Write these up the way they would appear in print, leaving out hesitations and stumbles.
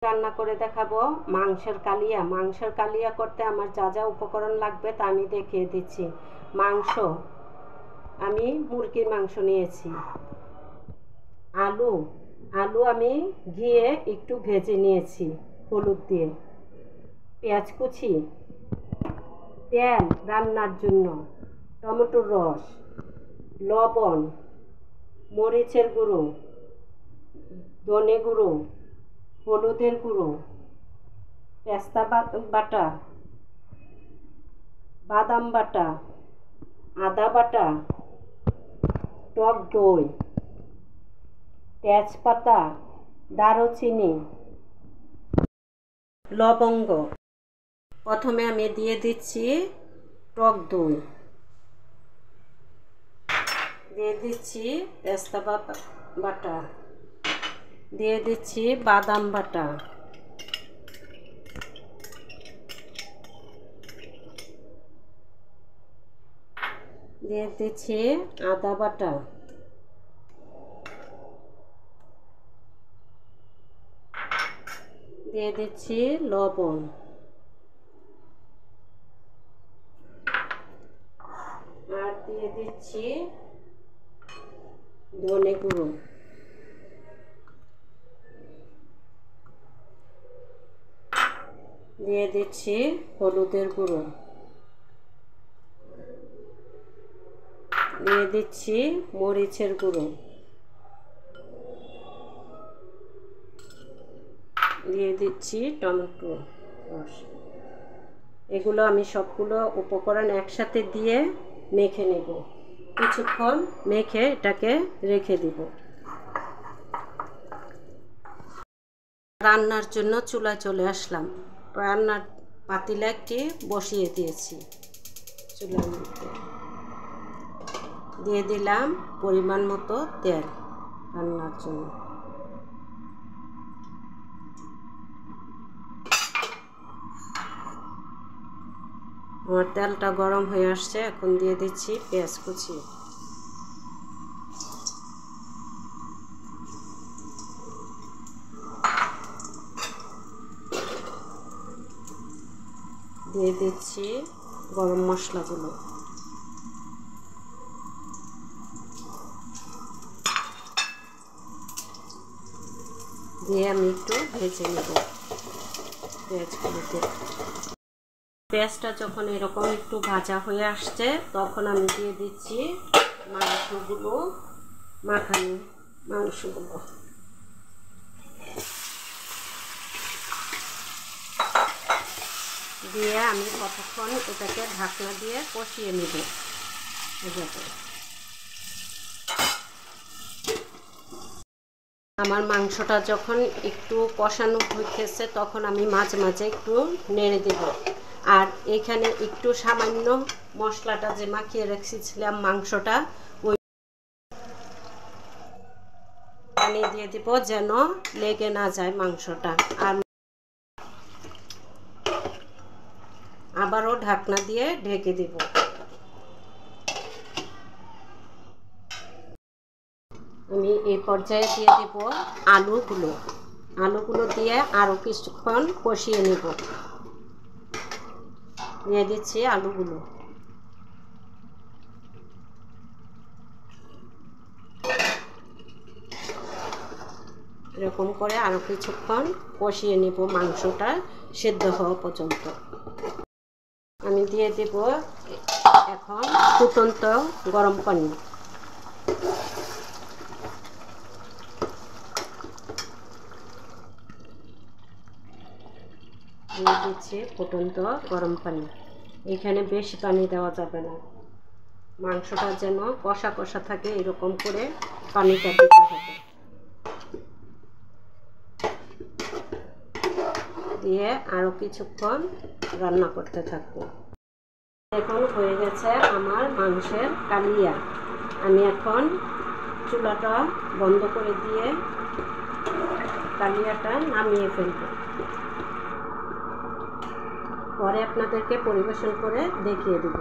রান্না করে দেখাবো মাংসের কালিয়া। মাংসের কালিয়া করতে আমার যা যা উপকরণ লাগবে তা আমি দেখিয়ে দিচ্ছি। মাংস, আমি মুরগির মাংস নিয়েছি। আলু আমি ঘিয়ে একটু ভেজে নিয়েছি হলুদ দিয়ে। পেঁয়াজ কুচি, তেল রান্নার জন্য, টমেটোর রস, লবণ, মরিচের গুঁড়ো, ধনে গুঁড়ো, হলুদের গুঁড়ো, পেস্তা বাটা, বাদাম বাটা, আদা বাটা, টক দই, তেজপাতা, দারুচিনি, লবঙ্গ। প্রথমে আমি দিয়ে দিচ্ছি টক দই, দিয়ে দিচ্ছি পেস্তা বাটা, দিয়ে দিচ্ছি বাদাম বাটা, দিয়ে দিচ্ছি আদা বাটা, দিয়ে দিচ্ছি লবণ, আর দিয়ে দিচ্ছি ধনে গুঁড়ো, দিয়ে দিচ্ছি হলুদের গুঁড়ো, দিয়ে দিচ্ছি মরিচের গুঁড়ো, দিয়ে দিচ্ছি টমেটো রস। এগুলো আমি সবগুলো উপকরণ একসাথে দিয়ে মেখে নেব। কিছুক্ষণ মেখে এটাকে রেখে দিব। রান্নার জন্য চুলায় চলে আসলাম। রান্নার পাতিলে একটি বসিয়ে দিয়েছি। চুলার মধ্যে দিয়ে দিলাম পরিমাণ মতো তেল রান্নার জন্য। আমার তেলটা গরম হয়ে আসছে, এখন দিয়ে দিচ্ছি পেঁয়াজ কুচি, দিয়ে দিচ্ছি গরম মশলাগুলো, দিয়ে আমি একটু ভেজে নেব পেঁয়াজগুলোতে। পেঁয়াজটা যখন এরকম একটু ভাজা হয়ে আসছে তখন আমি দিয়ে দিচ্ছি মাংসগুলো, মাখানো মাংসগুলো। দিয়ে আমি কতক্ষণ এটাকে ঢাকনা দিয়ে কষিয়ে নেব। আমার মাংসটা যখন একটু কষানো হইতেছে তখন আমি মাঝে মাঝে একটু নেড়ে দেব। আর এখানে একটু সামান্য মশলাটা যে মাখিয়ে রেখেছিলাম মাংসটা, ওই পানি দিয়ে দিব যেন লেগে না যায় মাংসটা। আর আবারও ঢাকনা দিয়ে ঢেকে দিব। আমি এই পর্যায়ে দিয়ে দেব আলুগুলো দিয়ে আরও কিছুক্ষণ কষিয়ে নেব। দিয়ে দিচ্ছি আলুগুলো, এরকম করে আরও কিছুক্ষণ কষিয়ে নেব মাংসটা সেদ্ধ হওয়া পর্যন্ত। আমি দিয়ে দেব এখন ফুটন্ত গরম পানি। দিয়ে দিচ্ছি ফুটন্ত গরম পানি। এখানে বেশি পানি দেওয়া যাবে না, মাংসটা যেন কষা কষা থাকে এরকম করে পানিটা দিতে হবে। দিয়ে আরও কিছুক্ষণ রান্না করতে থাকবো। এখন হয়ে গেছে আমার মাংসের কালিয়া। আমি এখন চুলাটা বন্ধ করে দিয়ে কালিয়াটা নামিয়ে ফেলব। পরে আপনাদেরকে পরিবেশন করে দেখিয়ে দেব।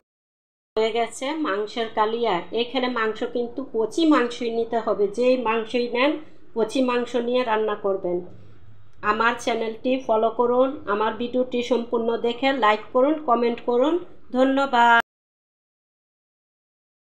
হয়ে গেছে মাংসের কালিয়া। এখানে মাংস কিন্তু কচি মাংসই নিতে হবে, যেই মাংসই নেন কচি মাংস নিয়ে রান্না করবেন। আমার চ্যানেলটি ফলো করুন, আমার ভিডিওটি সম্পূর্ণ দেখে লাইক করুন, কমেন্ট করুন। ধন্যবাদ।